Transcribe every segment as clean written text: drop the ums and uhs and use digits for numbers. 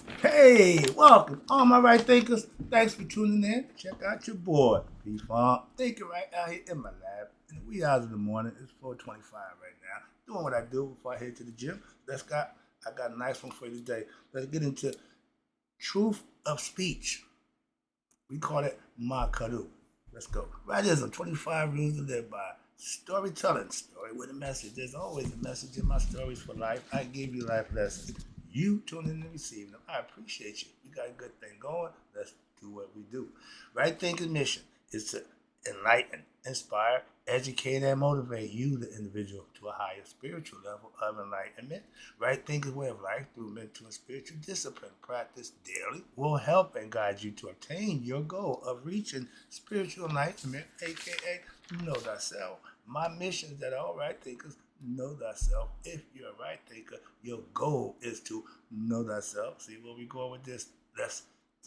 Hey, welcome, all my right thinkers. Thanks for tuning in. Check out your boy, P-Funk, thinking right out here in my lab. In the wee hours of the morning, it's 4:25 right now. Doing what I do before I head to the gym. I got a nice one for you today. Let's get into truth of speech. We call it Maakheru. Let's go. Right, there's some 25 rules to live by. Storytelling, story with a message. There's always a message in my stories for life. I give you life lessons. You tune in and receive them. I appreciate you. You got a good thing going. Let's do what we do. Right thinking mission is to enlighten, inspire, educate, and motivate you, the individual, to a higher spiritual level of enlightenment. Right thinking way of life through mental and spiritual discipline practice daily will help and guide you to obtain your goal of reaching spiritual enlightenment, aka know thyself. My mission is that all right thinkers know thyself. If you're a right thinker, your goal is to know thyself. See where we going with this? Let's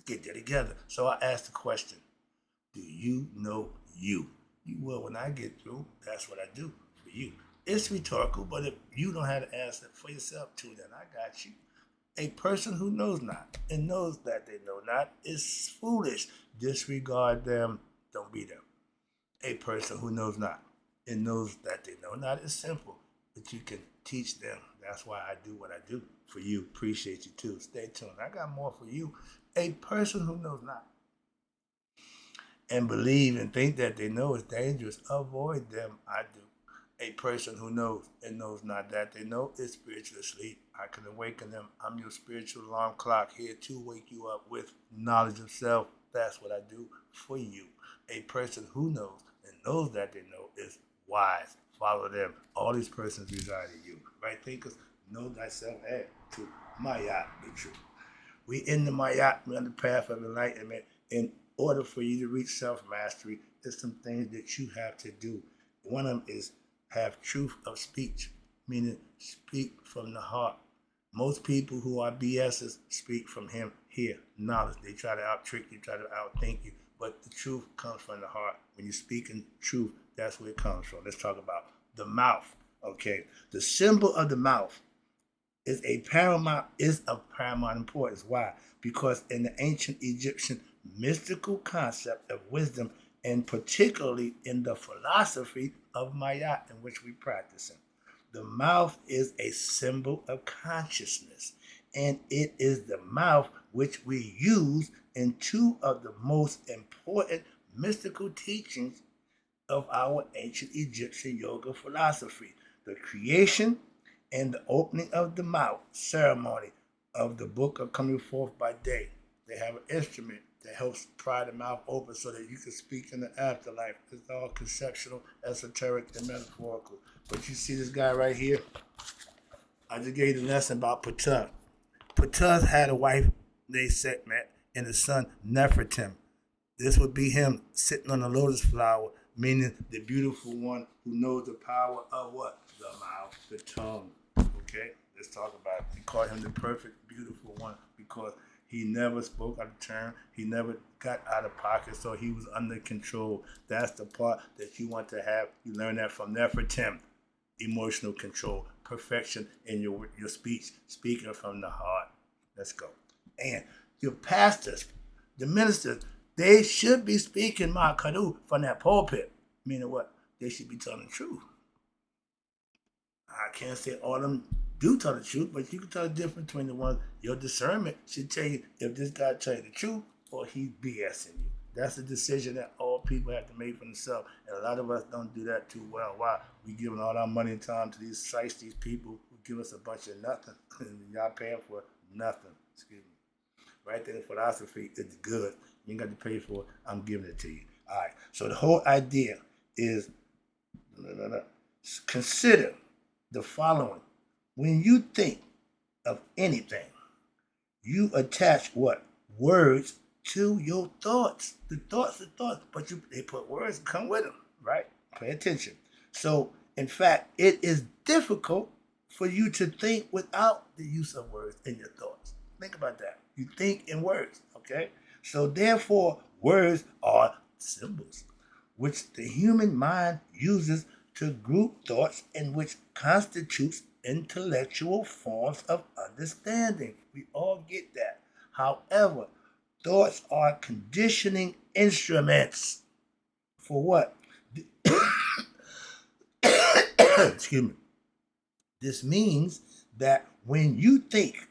get there together. So I asked the question, do you know you? You will when I get through. That's what I do for you. It's rhetorical, but if you don't have the answer for yourself too, then I got you. A person who knows not and knows that they know not is foolish. Disregard them, don't be them. A person who knows not and knows that they know not is simple, but you can teach them. That's why I do what I do for you. Appreciate you too. Stay tuned. I got more for you. A person who knows not and believe and think that they know is dangerous. Avoid them. I do. A person who knows and knows not that they know is spiritually asleep. I can awaken them. I'm your spiritual alarm clock here to wake you up with knowledge of self. That's what I do for you. A person who knows and knows that they know is wise. Follow them. All these persons reside in you. Right thinkers, know thyself and to Mayat be true. We in the Mayat, we're on the path of enlightenment. In order for you to reach self-mastery, there's some things that you have to do. One of them is have truth of speech, meaning speak from the heart. Most people who are BSs speak from him here, knowledge. They try to out-trick you, try to outthink you, but the truth comes from the heart. When you speak in truth, that's where it comes from. Let's talk about the mouth, okay? The symbol of the mouth is of paramount importance. Why? Because in the ancient Egyptian mystical concept of wisdom, and particularly in the philosophy of Maya in which we practice it, the mouth is a symbol of consciousness, and it is the mouth which we use in two of the most important mystical teachings of our ancient Egyptian yoga philosophy, the creation and the opening of the mouth ceremony of the book of coming forth by day. They have an instrument that helps pry the mouth open so that you can speak in the afterlife. It's all conceptual, esoteric, and metaphorical. But you see this guy right here? I just gave you the lesson about Ptah. Ptah had a wife named Setmet and a son Nefertim. This would be him sitting on a lotus flower, meaning the beautiful one who knows the power of what? The mouth, the tongue. Okay, let's talk about it. He called him the perfect, beautiful one because he never spoke out of turn. He never got out of pocket, so he was under control. That's the part that you want to have. You learn that from Nefertim. Emotional control, perfection in your speech, speaking from the heart. Let's go. And your pastors, the ministers, they should be speaking Maakheru from that pulpit. Meaning what? They should be telling the truth. I can't say all of them do tell the truth, but you can tell the difference between the ones. Your discernment should tell you if this guy tell you the truth or he's BSing you. That's a decision that all people have to make for themselves. And a lot of us don't do that too well. Why? We giving all our money and time to these sites, these people who give us a bunch of nothing. Y'all paying for nothing. Excuse me. Right there, philosophy is good. You ain't got to pay for it. I'm giving it to you. All right. So the whole idea is consider the following. When you think of anything, you attach what? Words to your thoughts. The thoughts are thoughts, but they put words and come with them, right? Pay attention. So, in fact, it is difficult for you to think without the use of words in your thoughts. Think about that. You think in words, okay? So, therefore, words are symbols, which the human mind uses to group thoughts and which constitutes intellectual forms of understanding. We all get that. However, thoughts are conditioning instruments for what? Excuse me. This means that when you think,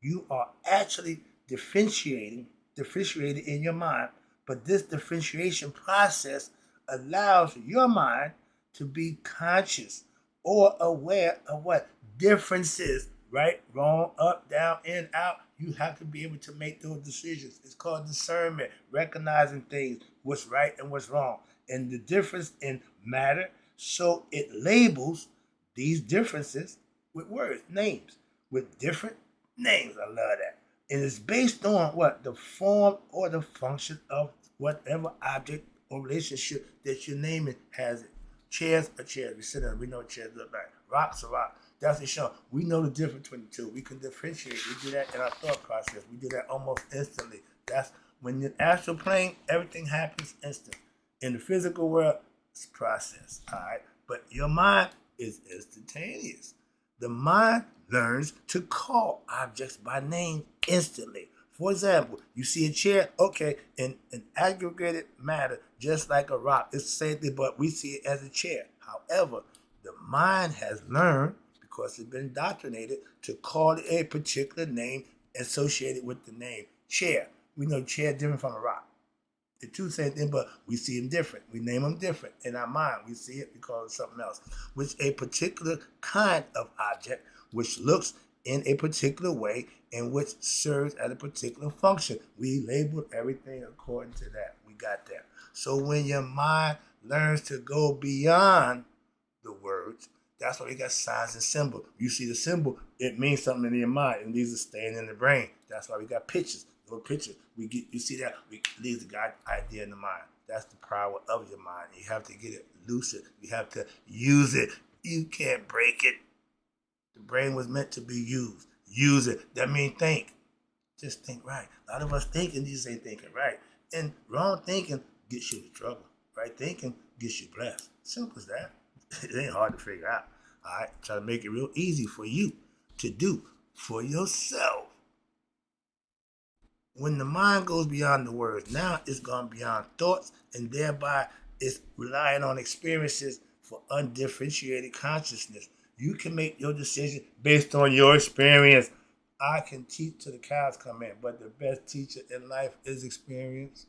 you are actually differentiating in your mind, but this differentiation process allows your mind to be conscious or aware of what differences, right, wrong, up, down, in, out. You have to be able to make those decisions. It's called discernment, recognizing things, what's right and what's wrong, and the difference in matter. So it labels these differences with words, names, with different names. I love that. And it's based on what? The form or the function of whatever object or relationship that you're naming has it. Chairs are chairs. We sit down, we know what chairs look like. Rocks are rocks. That's the show. We know the difference between the two. We can differentiate. We do that in our thought process. We do that almost instantly. That's when you're astral plane, everything happens instant. In the physical world, it's process. All right. But your mind is instantaneous. The mind learns to call objects by name instantly. For example, you see a chair, okay, in an aggregated matter, just like a rock. It's the same thing, but we see it as a chair. However, the mind has learned, because it's been indoctrinated, to call it a particular name associated with the name chair. We know chair is different from a rock. The two same thing, but we see them different. We name them different. In our mind, we see it, we call it something else. Which a particular kind of object, which looks in a particular way, and which serves as a particular function. We labeled everything according to that. We got that. So when your mind learns to go beyond the words, that's why we got signs and symbols. You see the symbol, it means something in your mind, and these are staying in the brain. That's why we got pictures. No picture. You see that? It leaves the idea in the mind. That's the power of your mind. You have to get it lucid. You have to use it. You can't break it. The brain was meant to be used. Use it. That means think. Just think right. A lot of us thinking, these ain't thinking right. And wrong thinking gets you into trouble. Right thinking gets you blessed. Simple as that. It ain't hard to figure out. All right? Try to make it real easy for you to do for yourself. When the mind goes beyond the words, now it's gone beyond thoughts, and thereby it's relying on experiences for undifferentiated consciousness. You can make your decision based on your experience. I can teach till the cows come in, but the best teacher in life is experience.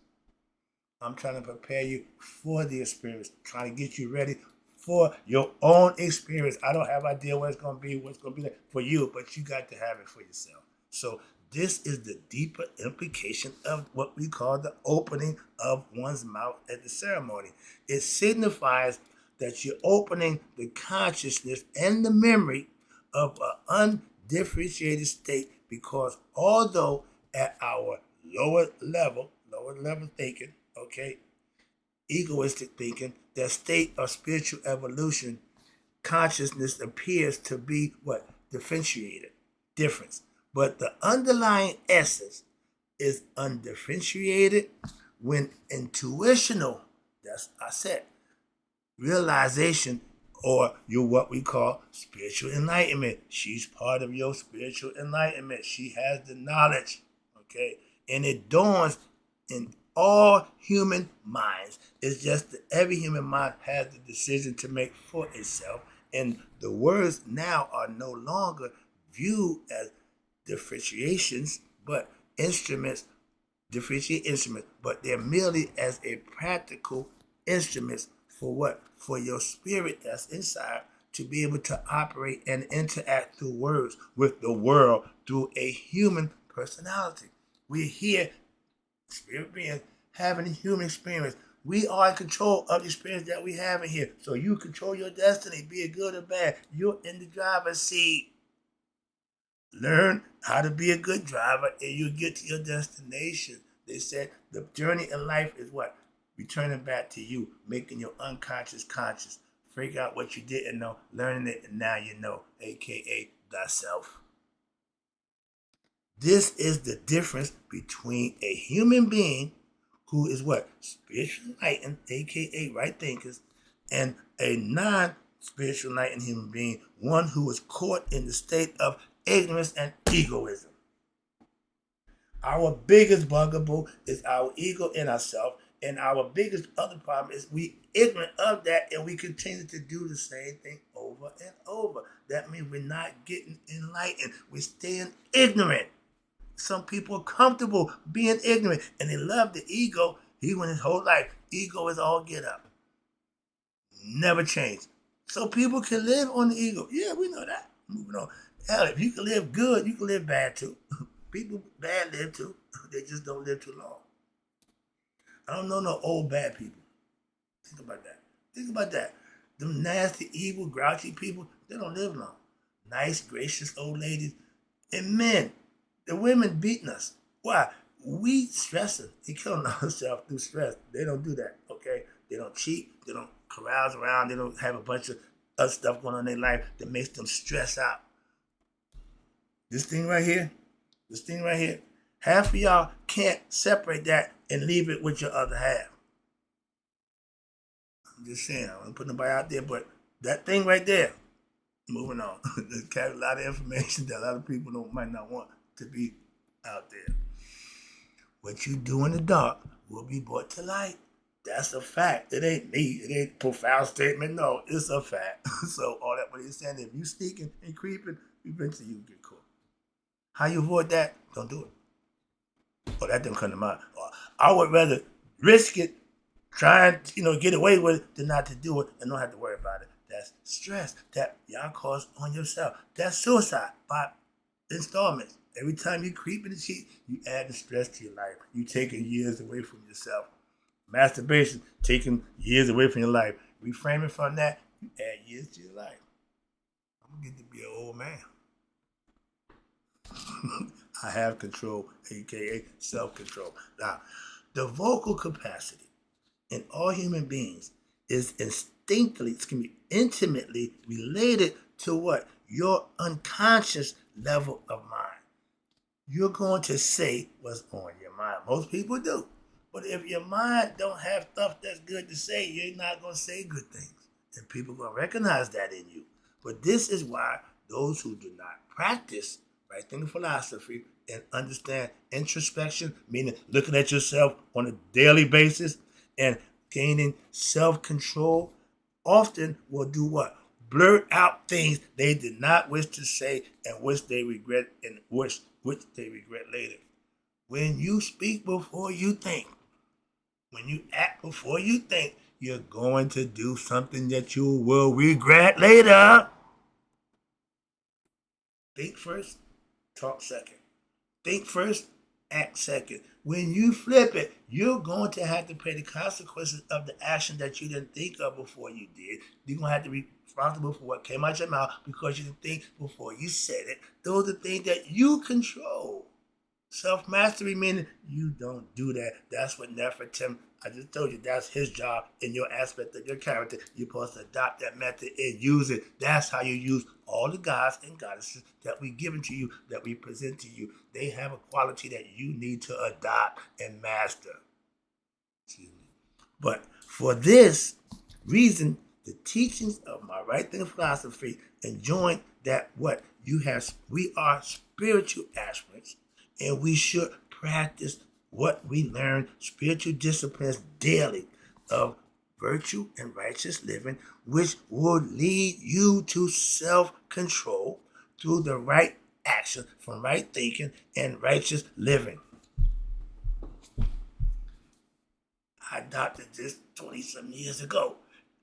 I'm trying to prepare you for the experience, trying to get you ready for your own experience. I don't have idea what it's going to be, what's going to be like for you, but you got to have it for yourself. So this is the deeper implication of what we call the opening of one's mouth at the ceremony. It signifies that you're opening the consciousness and the memory of an undifferentiated state, because although at our lower level thinking, okay, egoistic thinking, that state of spiritual evolution, consciousness appears to be what? Differentiated, difference. But the underlying essence is undifferentiated when intuitional, that's I said, realization, or your what we call spiritual enlightenment. She's part of your spiritual enlightenment. She has the knowledge, okay? And it dawns in all human minds. It's just that every human mind has the decision to make for itself. And the words now are no longer viewed as differentiations, but differentiate instruments, but they're merely as a practical instruments for what? For your spirit that's inside to be able to operate and interact through words with the world through a human personality. We're here, spirit beings, having a human experience. We are in control of the experience that we have in here. So you control your destiny, be it good or bad. You're in the driver's seat. Learn how to be a good driver and you'll get to your destination. They said the journey in life is what? Returning back to you, making your unconscious conscious. Figure out what you didn't know, learning it, and now you know, aka thyself. This is the difference between a human being who is what? Spiritual enlightened, aka right thinkers, and a non-spiritual enlightened human being, one who is caught in the state of ignorance and egoism. Our biggest bugaboo is our ego in ourselves, and our biggest other problem is we ignorant of that, and we continue to do the same thing over and over. That means we're not getting enlightened. We're staying ignorant. Some people are comfortable being ignorant, and they love the ego. He went his whole life. Ego is all get up. Never change. So people can live on the ego. Yeah, we know that. Moving on. Hell, if you can live good, you can live bad too. People bad live too. They just don't live too long. I don't know no old bad people. Think about that. Think about that. Them nasty, evil, grouchy people, they don't live long. Nice, gracious old ladies. And men, the women beating us. Why? We stressing. They killing ourselves through stress. They don't do that, okay? They don't cheat. They don't carouse around. They don't have a bunch of other stuff going on in their life that makes them stress out. This thing right here, half of y'all can't separate that and leave it with your other half. I'm just saying, I don't put nobody out there, but that thing right there, moving on. There's a lot of information that a lot of people might not want to be out there. What you do in the dark will be brought to light. That's a fact. It ain't me. It ain't a profound statement. No, it's a fact. So all that what he's saying, if you sneaking and creeping, eventually you get caught. How you avoid that? Don't do it. Oh, that didn't come to mind. I would rather risk it, trying to get away with it, than not to do it and don't have to worry about it. That's stress that y'all cause on yourself. That's suicide by installments. Every time you creep and cheat, you add the stress to your life. You taking years away from yourself. Masturbation, taking years away from your life. Reframing from that, you add years to your life. I'm going to get to be an old man. I have control, aka self-control. Now, the vocal capacity in all human beings is intimately related to what? Your unconscious level of mind. You're going to say what's on your mind. Most people do. But if your mind don't have stuff that's good to say, you're not going to say good things. And people are going to recognize that in you. But this is why those who do not practice right thinking philosophy and understand introspection, meaning looking at yourself on a daily basis and gaining self-control, often will do what? Blurt out things they did not wish to say and which they regret later. When you speak before you think, when you act before you think, you're going to do something that you will regret later. Think first, talk second. Think first, act second. When you flip it, you're going to have to pay the consequences of the action that you didn't think of before you did. You're going to have to be responsible for what came out your mouth because you didn't think before you said it. Those are things that you control. Self-mastery meaning you don't do that. That's what Nefertim, I just told you, that's his job in your aspect of your character. You're supposed to adopt that method and use it. That's how you use all the gods and goddesses that we given to you, that we present to you. They have a quality that you need to adopt and master. But for this reason, the teachings of my right thinking philosophy enjoin that we are spiritual aspirants, and we should practice what we learn, spiritual disciplines daily of virtue and righteous living, which will lead you to self-control through the right action from right thinking and righteous living. I adopted this 20-some years ago.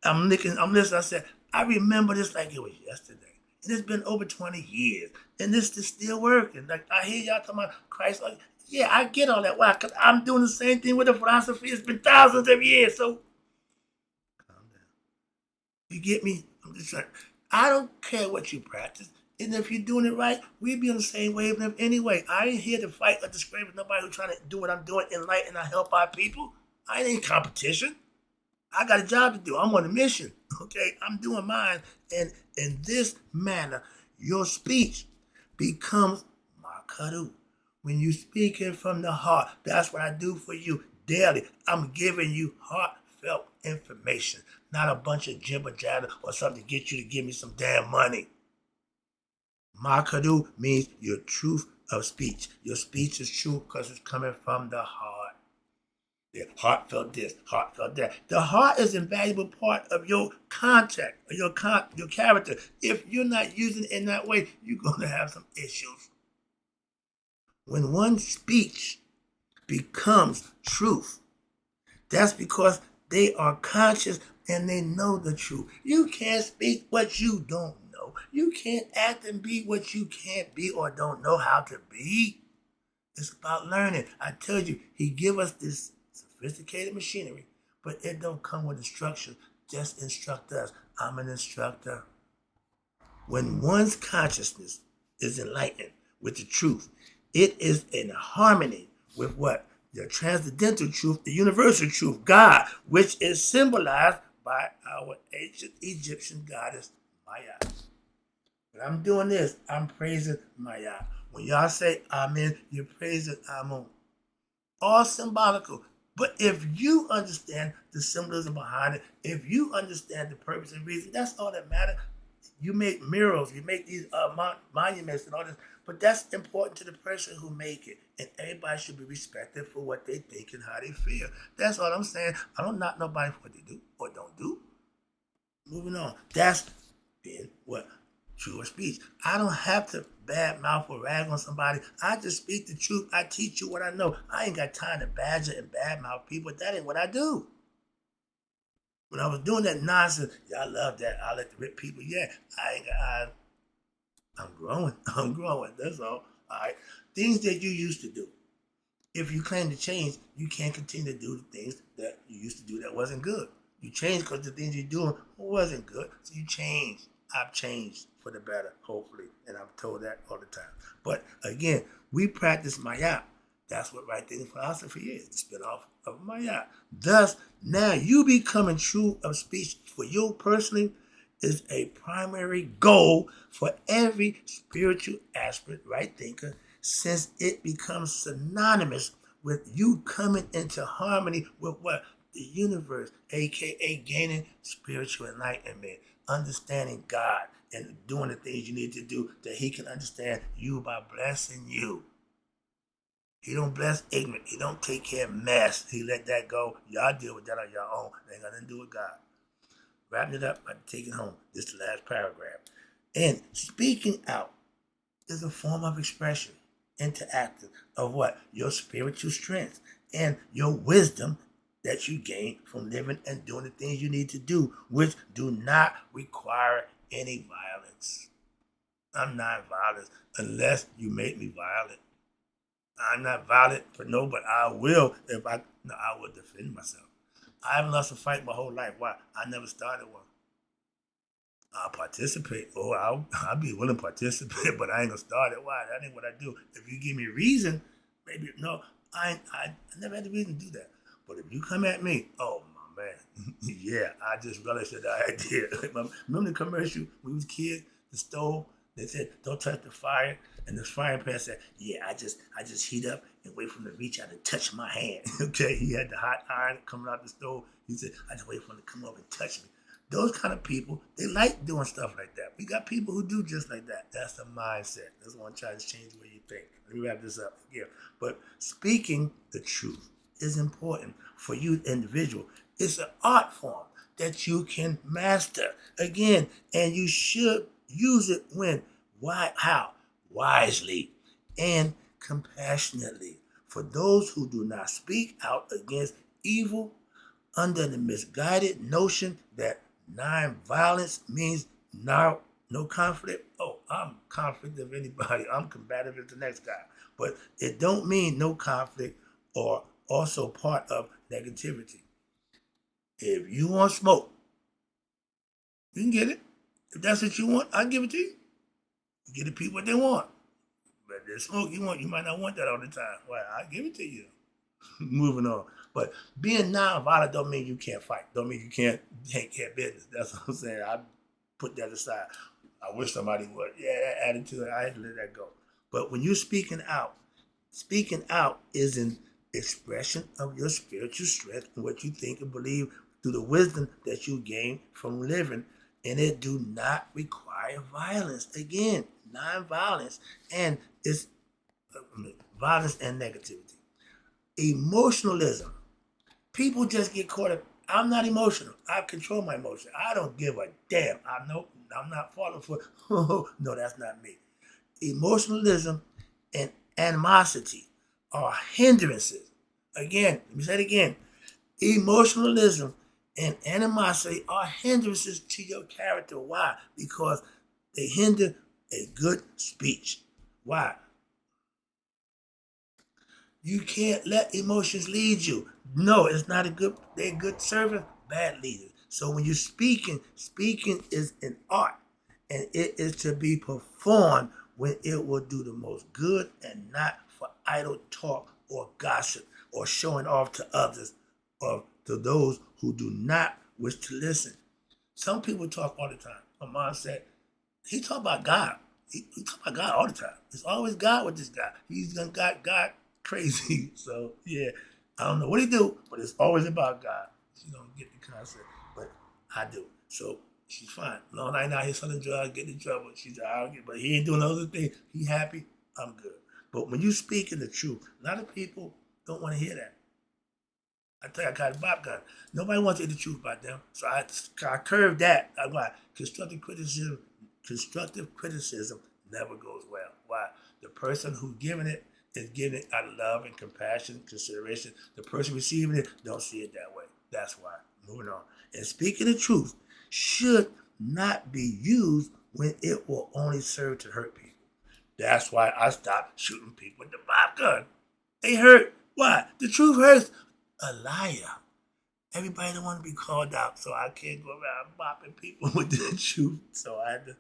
I'm listening, I said, I remember this like it was yesterday. And it's been over 20 years. And this is still working. Like, I hear y'all talking about Christ. Like, yeah, I get all that. Why? Because I'm doing the same thing with the philosophy. It's been thousands of years. So, calm down. You get me? I'm just trying. I don't care what you practice. And if you're doing it right, we'll be on the same wavelength anyway. I ain't here to fight or to scream with nobody who's trying to do what I'm doing, enlighten and help our people. I ain't in competition. I got a job to do. I'm on a mission. Okay? I'm doing mine. And in this manner, your speech becomes Maakheru. When you speak it from the heart, that's what I do for you daily. I'm giving you heartfelt information, not a bunch of jibber jabber or something to get you to give me some damn money. Maakheru means your truth of speech. Your speech is true because it's coming from the heart. The heartfelt this, heartfelt that. The heart is an invaluable part of your contact, or your character. If you're not using it in that way, you're going to have some issues. When one's speech becomes truth, that's because they are conscious and they know the truth. You can't speak what you don't know. You can't act and be what you can't be or don't know how to be. It's about learning. I tell you, he give us this sophisticated machinery, but it don't come with instruction. Just instruct us. I'm an instructor. When one's consciousness is enlightened with the truth, it is in harmony with what? The transcendental truth, the universal truth, God, which is symbolized by our ancient Egyptian goddess, Maya. When I'm doing this, I'm praising Maya. When y'all say Amen, you're praising Amun. All symbolical. But if you understand the symbolism behind it, if you understand the purpose and reason, that's all that matters. You make murals, you make these monuments and all this, but that's important to the person who make it. And everybody should be respected for what they think and how they feel. That's all I'm saying. I don't knock nobody for what they do or don't do. Moving on. That's being what? True speech. I don't have to bad mouth or rag on somebody. I just speak the truth. I teach you what I know. I ain't got time to badger and bad mouth people. That ain't what I do. When I was doing that nonsense, y'all love that. I let the rip people. Yeah, I'm growing. I'm growing. That's all. All right. Things that you used to do. If you claim to change, you can't continue to do the things that you used to do that wasn't good. You changed because the things you're doing wasn't good. So you changed. I've changed for the better, hopefully. And I'm told that all the time. But again, we practice Maya. That's what right thinking philosophy is, the spin-off of Maya. Thus, now you becoming true of speech for you personally is a primary goal for every spiritual aspirant, right thinker, since it becomes synonymous with you coming into harmony with what? The universe, aka gaining spiritual enlightenment, understanding God, and doing the things you need to do that he can understand you by blessing you. He don't bless ignorant. He don't take care of mess. He let that go. Y'all deal with that on your own. It ain't got nothing to do with God. Wrapping it up, I take it home. This is the last paragraph. And speaking out is a form of expression, interactive of what? Your spiritual strength and your wisdom that you gain from living and doing the things you need to do, which do not require any violence. I'm not violent unless you make me violent. I'm not violent for no, but I will if I will defend myself. I haven't lost a fight my whole life. Why? I never started one. I'll participate. Oh, I'll be willing to participate, but I ain't gonna start it. Why? That ain't what I do. If you give me a reason, maybe no. I never had the reason to do that. But if you come at me, oh my man, yeah, I just relished the idea. Remember the commercial when we was kids, the stove? They said, "Don't touch the fire," and the frying pan said, "Yeah, I just heat up and wait for him to reach out and touch my hand." Okay, he had the hot iron coming out the stove. He said, "I just wait for him to come up and touch me." Those kind of people, they like doing stuff like that. We got people who do just like that. That's the mindset. That's what I'm trying to change the way you think. Let me wrap this up here. But speaking the truth is important for you individual. It's an art form that you can master. Again, and you should use it when? Why? How? Wisely and compassionately. For those who do not speak out against evil under the misguided notion that non-violence means no conflict. Oh, I'm conflict of anybody. I'm combative as the next guy. But it don't mean no conflict or also part of negativity. If you want smoke, you can get it. If that's what you want, I'll give it to you. You get the people what they want. But the smoke you want, you might not want that all the time. Well, I'll give it to you. Moving on. But being non-violent don't mean you can't fight. Don't mean you can't take care of business. That's what I'm saying. I put that aside. I wish somebody would. Yeah, that attitude, I had to let that go. But when you're speaking out is an expression of your spiritual strength and what you think and believe through the wisdom that you gain from living. And it do not require violence. Again, non-violence. And it's Violence and negativity. Emotionalism. People just get caught up. I'm not emotional. I control my emotion. I don't give a damn. I'm not falling for. No, that's not me. Emotionalism and animosity are hindrances. Again, let me say it again. Emotionalism and animosity are hindrances to your character. Why? Because they hinder a good speech. Why? You can't let emotions lead you. No, it's not a good. They're good servants, bad leaders. So when you're speaking is an art, and it is to be performed when it will do the most good and not for idle talk or gossip or showing off to others or to those who do not wish to listen. Some people talk all the time. My mom said, he talk about God. He talk about God all the time. It's always God with this guy. He's gonna got God crazy. So yeah, I don't know what he do, but it's always about God. She don't get the concept, but I do. So she's fine. Long night now, he's selling drugs, getting in trouble. She's out, but he ain't doing other things. He happy. I'm good. But when you speak in the truth, a lot of people don't want to hear that. I tell you, I got a bop gun. Nobody wants to hear the truth about them. So I curved that. I why constructive criticism never goes well. Why? The person who's giving it is giving it out of love and compassion, consideration. The person receiving it don't see it that way. That's why. Moving on. And speaking the truth should not be used when it will only serve to hurt people. That's why I stopped shooting people with the bop gun. They hurt. Why? The truth hurts. A liar. Everybody don't want to be called out, so I can't go around bopping people with the truth. So I had to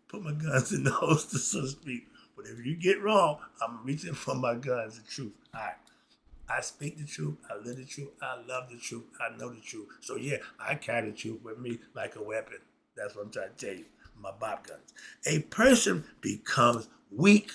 put my guns in the holster, so to speak. But if you get wrong, I'm reaching for my guns, the truth. All right. I speak the truth. I live the truth. I love the truth. I know the truth. So yeah, I carry the truth with me like a weapon. That's what I'm trying to tell you. My bop guns. A person becomes weak.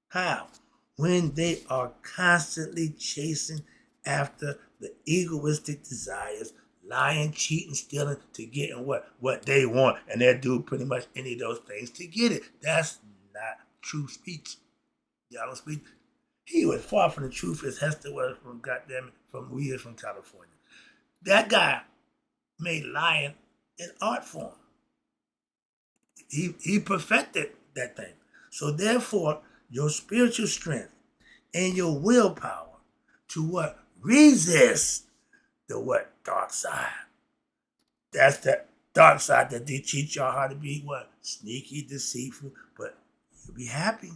How? When they are constantly chasing after the egoistic desires, lying, cheating, stealing to get what they want, and they'll do pretty much any of those things to get it. That's not true speech. Y'all don't speak. He was far from the truth as Hester was from we is from California. That guy made lying an art form. He perfected that thing. So therefore, your spiritual strength and your willpower to what? Resist the what? Dark side. That's that dark side that they teach y'all how to be what? Sneaky, deceitful, but you'll be happy.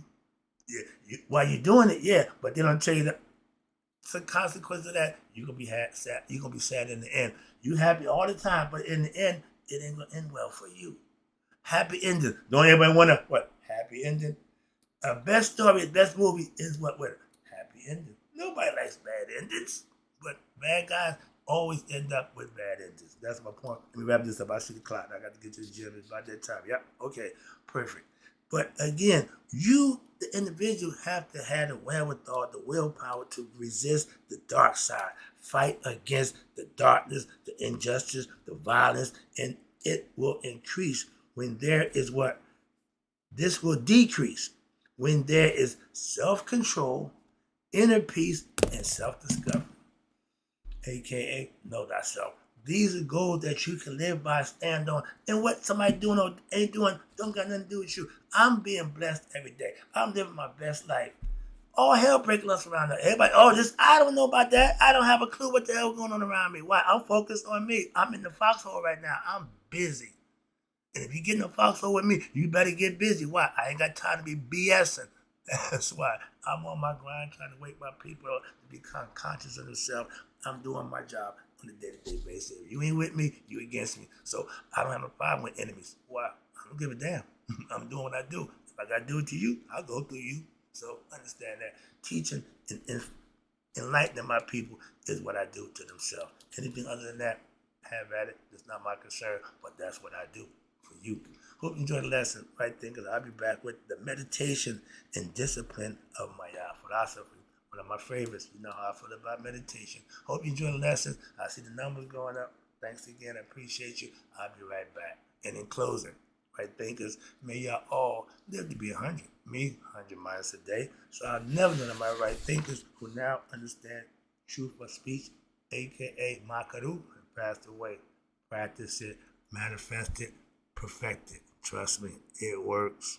Yeah, while you're doing it, yeah, but they don't tell you that the consequence of that, you're gonna be sad. You're gonna be sad in the end. You happy all the time, but in the end, it ain't gonna end well for you. Happy ending. Don't everybody wanna what? Happy ending. A best story, best movie is what with a happy ending. Nobody likes bad endings, but bad guys always end up with bad endings. That's my point. Let me wrap this up. I see the clock. I got to get to the gym. It's about that time. Yep. Okay. Perfect. But again, you, the individual, have to have the wherewithal, the willpower to resist the dark side, fight against the darkness, the injustice, the violence, and it will increase when there is what? This will decrease when there is self-control, inner peace, and self-discovery, aka know thyself. These are goals that you can live by, stand on, and what somebody doing or ain't doing don't got nothing to do with you. I'm being blessed every day. I'm living my best life. All hell breaking loose around there. Everybody, I don't know about that. I don't have a clue what the hell going on around me. Why? I'm focused on me. I'm in the foxhole right now. I'm busy. And if you get in a foxhole with me, you better get busy. Why? I ain't got time to be BSing. That's why I'm on my grind trying to wake my people up to become conscious of themselves. I'm doing my job on a day-to-day basis. If you ain't with me, you against me. So I don't have a problem with enemies. Why? I don't give a damn. I'm doing what I do. If I got to do it to you, I'll go through you. So understand that. Teaching and enlightening my people is what I do to themselves. Anything other than that, have at it. It's not my concern, but that's what I do for you. Hope you enjoyed the lesson, right? Because I'll be back with the meditation and discipline of my philosophy. One of my favorites. You know how I feel about meditation. Hope you enjoy the lesson. I see the numbers going up. Thanks again. I appreciate you. I'll be right back. And in closing, right thinkers, may y'all all live to be 100. me 100 miles a day. So I've never none of my right thinkers who now understand truth of speech, aka Maakheru, have passed away. Practice it, manifest it, perfect it. Trust me, it works.